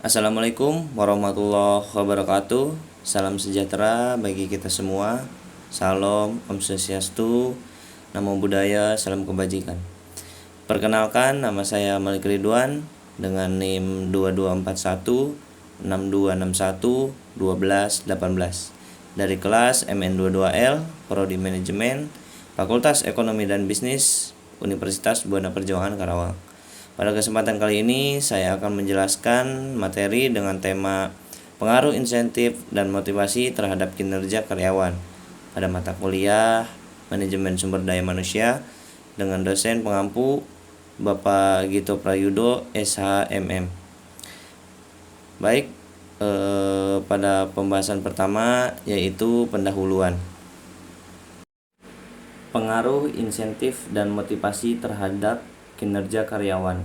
Assalamualaikum warahmatullahi wabarakatuh. Salam sejahtera bagi kita semua. Salam, Om Swastiastu, Namo Buddhaya, salam kebajikan. Perkenalkan, nama saya Malik Ridwan dengan NIM 2241 6261 1218 dari kelas MN22L, Prodi Manajemen, Fakultas Ekonomi dan Bisnis, Universitas Buana Perjuangan Karawang. Pada kesempatan kali ini saya akan menjelaskan materi dengan tema pengaruh insentif dan motivasi terhadap kinerja karyawan pada mata kuliah Manajemen Sumber Daya Manusia dengan dosen pengampu Bapak Gito Prayudo SHMM. Baik, pada pembahasan pertama yaitu pendahuluan. Pengaruh insentif dan motivasi terhadap kinerja karyawan.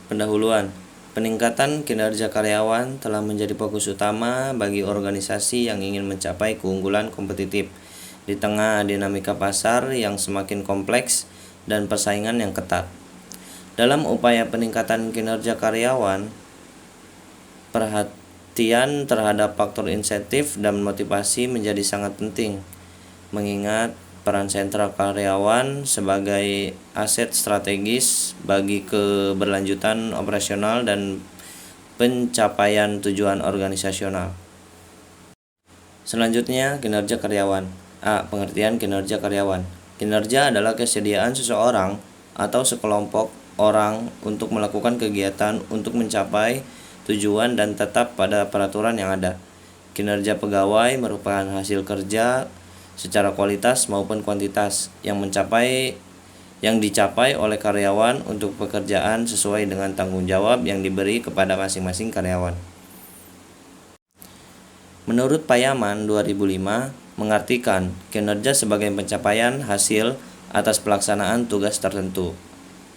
Pendahuluan. Peningkatan kinerja karyawan telah menjadi fokus utama bagi organisasi yang ingin mencapai keunggulan kompetitif di tengah dinamika pasar yang semakin kompleks dan persaingan yang ketat. Dalam upaya peningkatan kinerja karyawan, perhatian terhadap faktor insentif dan motivasi menjadi sangat penting, mengingat peran sentral karyawan sebagai aset strategis bagi keberlanjutan operasional dan pencapaian tujuan organisasional. Selanjutnya, kinerja karyawan. A. Pengertian kinerja karyawan. Kinerja adalah kesediaan seseorang atau sekelompok orang untuk melakukan kegiatan untuk mencapai tujuan dan tetap pada peraturan yang ada. Kinerja pegawai merupakan hasil kerja secara kualitas maupun kuantitas yang dicapai oleh karyawan untuk pekerjaan sesuai dengan tanggung jawab yang diberi kepada masing-masing karyawan. Menurut Payaman 2005 mengartikan kinerja sebagai pencapaian hasil atas pelaksanaan tugas tertentu.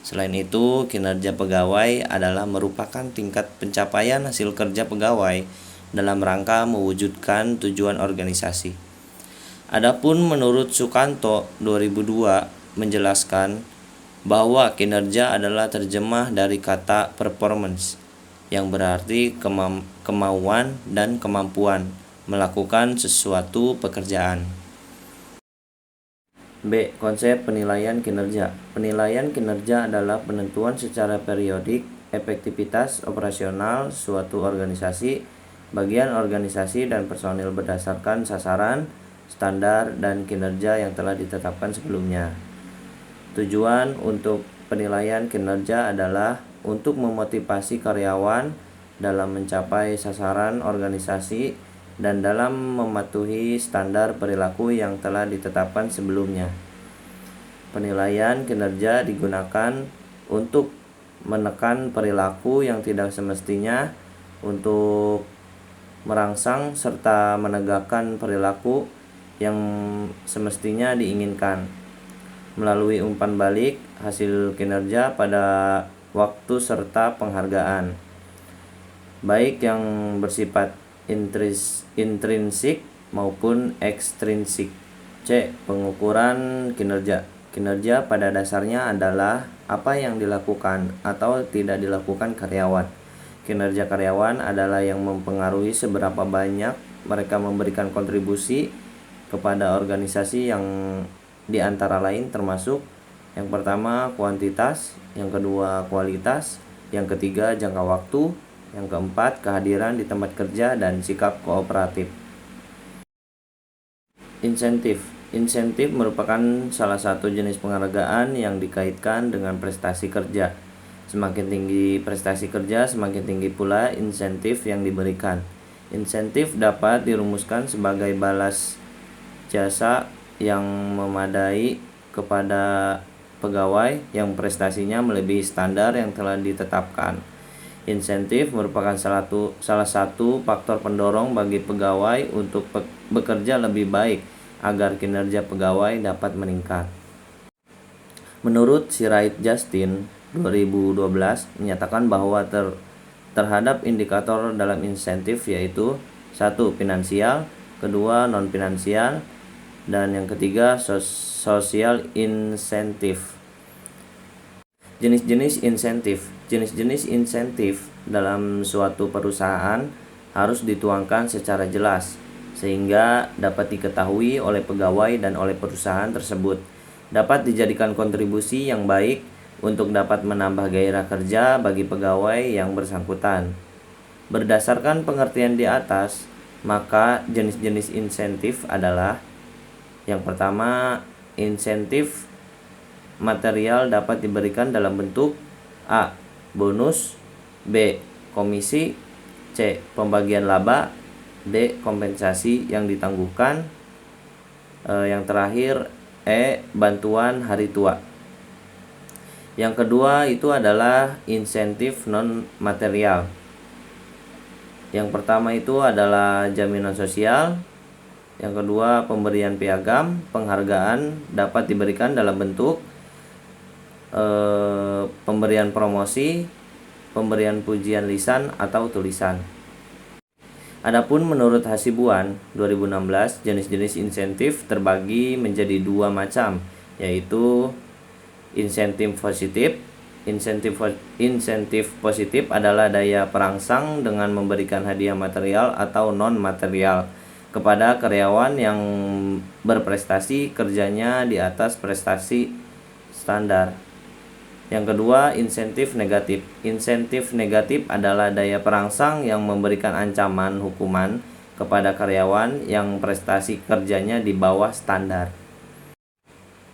Selain itu, kinerja pegawai adalah merupakan tingkat pencapaian hasil kerja pegawai dalam rangka mewujudkan tujuan organisasi. Adapun menurut Sukanto 2002 menjelaskan bahwa kinerja adalah terjemah dari kata performance yang berarti kemauan dan kemampuan melakukan sesuatu pekerjaan. B. Konsep penilaian kinerja. Penilaian kinerja adalah penentuan secara periodik efektivitas operasional suatu organisasi, bagian organisasi dan personil berdasarkan sasaran, standar, dan kinerja yang telah ditetapkan sebelumnya. Tujuan untuk penilaian kinerja adalah untuk memotivasi karyawan dalam mencapai sasaran organisasi dan dalam mematuhi standar perilaku yang telah ditetapkan sebelumnya. Penilaian kinerja digunakan untuk menekan perilaku yang tidak semestinya, untuk merangsang serta menegakkan perilaku yang semestinya diinginkan melalui umpan balik hasil kinerja pada waktu serta penghargaan, baik yang bersifat intrinsik maupun ekstrinsik. C. Pengukuran kinerja. Kinerja pada dasarnya adalah apa yang dilakukan atau tidak dilakukan karyawan. Kinerja karyawan adalah yang mempengaruhi seberapa banyak mereka memberikan kontribusi kepada organisasi yang di antara lain termasuk yang pertama kuantitas, yang kedua kualitas, yang ketiga jangka waktu, yang keempat kehadiran di tempat kerja dan sikap kooperatif. Insentif. Insentif merupakan salah satu jenis penghargaan yang dikaitkan dengan prestasi kerja. Semakin tinggi prestasi kerja, semakin tinggi pula insentif yang diberikan. Insentif dapat dirumuskan sebagai balas jasa yang memadai kepada pegawai yang prestasinya melebihi standar yang telah ditetapkan. Insentif merupakan salah satu faktor pendorong bagi pegawai untuk bekerja lebih baik agar kinerja pegawai dapat meningkat. Menurut Sirait Justin 2012 menyatakan bahwa terhadap indikator dalam insentif yaitu 1. Finansial, kedua non-finansial, dan yang ketiga social insentif. Jenis-jenis insentif. Jenis-jenis insentif dalam suatu perusahaan harus dituangkan secara jelas sehingga dapat diketahui oleh pegawai dan oleh perusahaan tersebut. Dapat dijadikan kontribusi yang baik untuk dapat menambah gairah kerja bagi pegawai yang bersangkutan. Berdasarkan pengertian di atas, maka jenis-jenis insentif adalah: yang pertama, insentif material dapat diberikan dalam bentuk A. bonus, B. komisi, C. pembagian laba, D. kompensasi yang ditangguhkan, yang terakhir E. bantuan hari tua. Yang kedua itu adalah insentif non material. Yang pertama itu adalah jaminan sosial. Yang kedua, pemberian piagam penghargaan dapat diberikan dalam bentuk pemberian promosi, pemberian pujian lisan atau tulisan. Adapun menurut Hasibuan 2016, jenis-jenis insentif terbagi menjadi dua macam, yaitu insentif positif. Insentif positif adalah daya perangsang dengan memberikan hadiah material atau non-material kepada karyawan yang berprestasi kerjanya di atas prestasi standar. Yang kedua, insentif negatif. Insentif negatif adalah daya perangsang yang memberikan ancaman hukuman kepada karyawan yang prestasi kerjanya di bawah standar.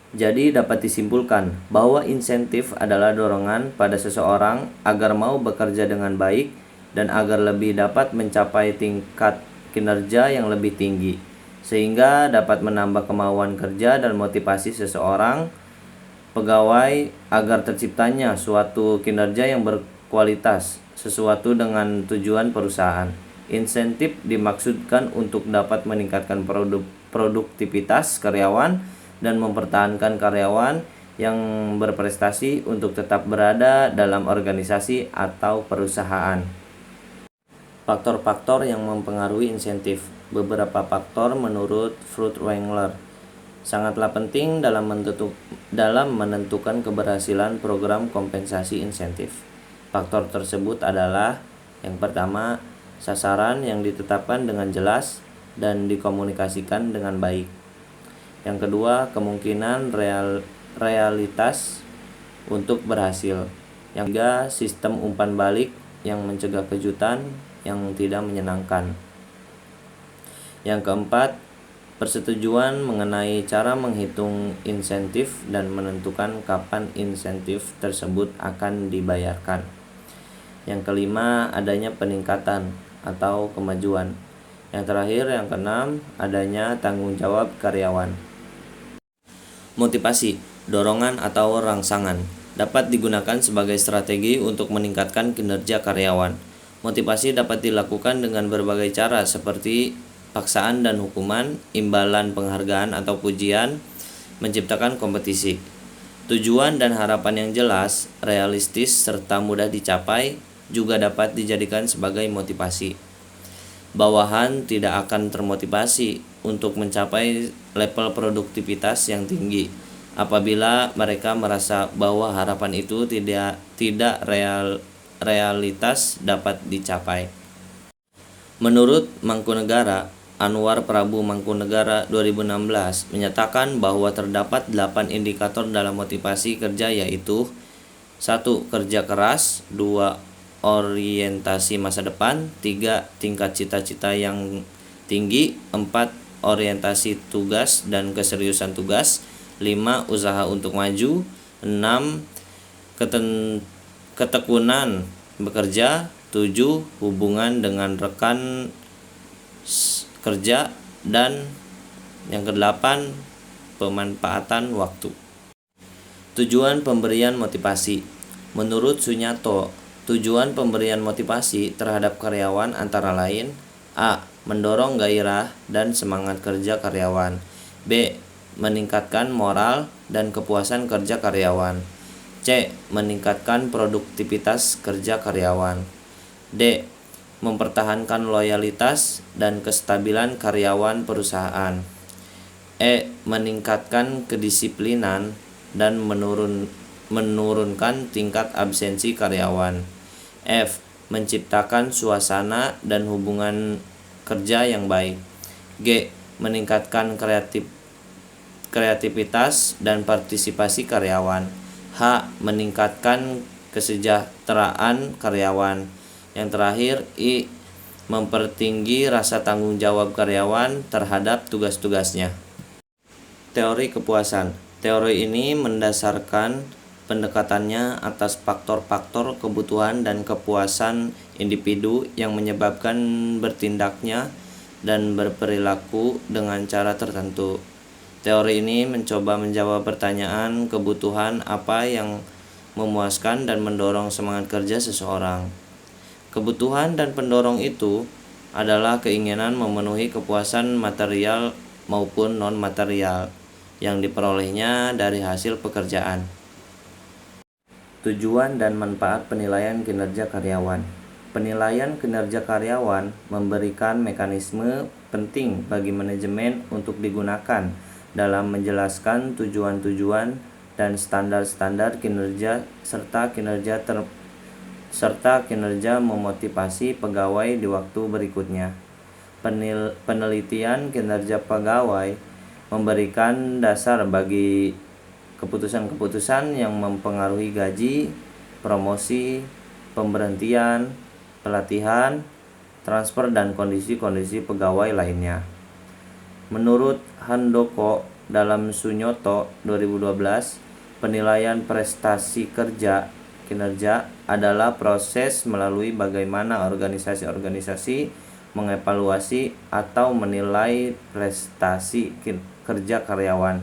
Jadi dapat disimpulkan bahwa insentif adalah dorongan pada seseorang agar mau bekerja dengan baik dan agar lebih dapat mencapai tingkat kinerja yang lebih tinggi, sehingga dapat menambah kemauan kerja dan motivasi seseorang pegawai agar terciptanya suatu kinerja yang berkualitas sesuatu dengan tujuan perusahaan. Insentif dimaksudkan untuk dapat meningkatkan produktivitas karyawan dan mempertahankan karyawan yang berprestasi untuk tetap berada dalam organisasi atau perusahaan. Faktor-faktor yang mempengaruhi insentif. Beberapa faktor menurut Furtwängler sangatlah penting dalam menentukan keberhasilan program kompensasi insentif. Faktor tersebut adalah: yang pertama, sasaran yang ditetapkan dengan jelas dan dikomunikasikan dengan baik. Yang kedua, kemungkinan realitas untuk berhasil. Yang ketiga, sistem umpan balik yang mencegah kejutan yang tidak menyenangkan. Yang keempat, persetujuan mengenai cara menghitung insentif dan menentukan kapan insentif tersebut akan dibayarkan. Yang kelima, adanya peningkatan atau kemajuan. Yang terakhir, yang keenam, adanya tanggung jawab karyawan. Motivasi, dorongan atau rangsangan dapat digunakan sebagai strategi untuk meningkatkan kinerja karyawan. Motivasi dapat dilakukan dengan berbagai cara seperti paksaan dan hukuman, imbalan penghargaan atau pujian, menciptakan kompetisi. Tujuan dan harapan yang jelas, realistis, serta mudah dicapai juga dapat dijadikan sebagai motivasi. Bawahan tidak akan termotivasi untuk mencapai level produktivitas yang tinggi apabila mereka merasa bahwa harapan itu tidak realitas dapat dicapai. Menurut Mangkunegara, Anwar Prabu Mangkunegara 2016 menyatakan bahwa terdapat 8 indikator dalam motivasi kerja, yaitu 1. Kerja keras, 2. Orientasi masa depan, 3. Tingkat cita-cita yang tinggi, 4. Orientasi tugas dan keseriusan tugas, 5. Usaha untuk maju, 6. Ketekunan bekerja, 7. Hubungan dengan rekan kerja, dan yang ke-8 pemanfaatan waktu. Tujuan pemberian motivasi. Menurut Sunyato, tujuan pemberian motivasi terhadap karyawan antara lain: A. Mendorong gairah dan semangat kerja karyawan, B. Meningkatkan moral dan kepuasan kerja karyawan, C. Meningkatkan produktivitas kerja karyawan, D. Mempertahankan loyalitas dan kestabilan karyawan perusahaan, E. Meningkatkan kedisiplinan dan menurunkan tingkat absensi karyawan, F. menciptakan suasana dan hubungan kerja yang baik. G. Meningkatkan kreativitas dan partisipasi karyawan. H. Meningkatkan kesejahteraan karyawan. Yang terakhir, I. Mempertinggi rasa tanggung jawab karyawan terhadap tugas-tugasnya. Teori kepuasan. Teori ini mendasarkan pendekatannya atas faktor-faktor kebutuhan dan kepuasan individu yang menyebabkan bertindaknya dan berperilaku dengan cara tertentu. Teori ini mencoba menjawab pertanyaan kebutuhan apa yang memuaskan dan mendorong semangat kerja seseorang. Kebutuhan dan pendorong itu adalah keinginan memenuhi kepuasan material maupun non-material yang diperolehnya dari hasil pekerjaan. Tujuan dan manfaat penilaian kinerja karyawan. Penilaian kinerja karyawan memberikan mekanisme penting bagi manajemen untuk digunakan dalam menjelaskan tujuan-tujuan dan standar-standar kinerja serta kinerja memotivasi pegawai di waktu berikutnya. Penelitian kinerja pegawai memberikan dasar bagi keputusan-keputusan yang mempengaruhi gaji, promosi, pemberhentian, pelatihan, transfer, dan kondisi-kondisi pegawai lainnya. Menurut Handoko dalam Sunyoto 2012, penilaian prestasi kinerja adalah proses melalui bagaimana organisasi-organisasi mengevaluasi atau menilai prestasi kerja karyawan.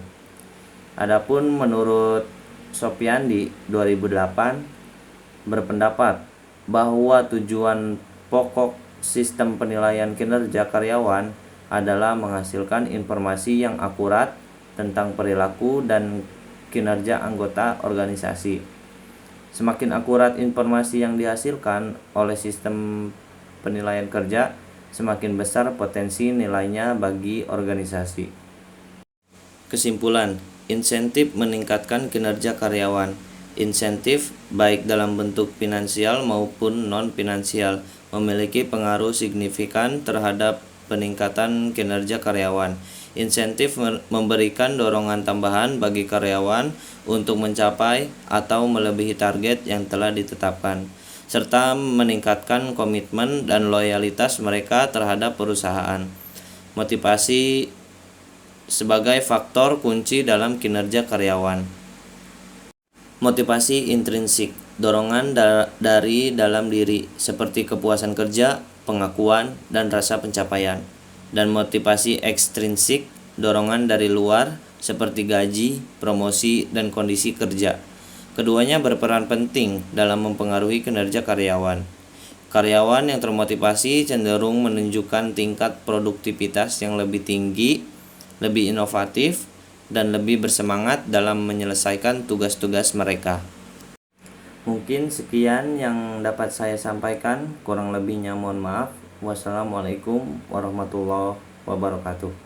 Adapun menurut Sopiandi 2008 berpendapat bahwa tujuan pokok sistem penilaian kinerja karyawan adalah menghasilkan informasi yang akurat tentang perilaku dan kinerja anggota organisasi. Semakin akurat informasi yang dihasilkan oleh sistem penilaian kerja, semakin besar potensi nilainya bagi organisasi. Kesimpulan, insentif meningkatkan kinerja karyawan. Insentif, baik dalam bentuk finansial maupun non-finansial, memiliki pengaruh signifikan terhadap peningkatan kinerja karyawan. Insentif memberikan dorongan tambahan bagi karyawan untuk mencapai atau melebihi target yang telah ditetapkan, serta meningkatkan komitmen dan loyalitas mereka terhadap perusahaan. Motivasi sebagai faktor kunci dalam kinerja karyawan. Motivasi intrinsik, dorongan dari dalam diri seperti kepuasan kerja, pengakuan, dan rasa pencapaian. Dan motivasi ekstrinsik, dorongan dari luar seperti gaji, promosi, dan kondisi kerja. Keduanya berperan penting dalam mempengaruhi kinerja karyawan. Karyawan yang termotivasi cenderung menunjukkan tingkat produktivitas yang lebih tinggi, lebih inovatif, dan lebih bersemangat dalam menyelesaikan tugas-tugas mereka. Mungkin sekian yang dapat saya sampaikan, kurang lebihnya mohon maaf. Wassalamualaikum warahmatullahi wabarakatuh.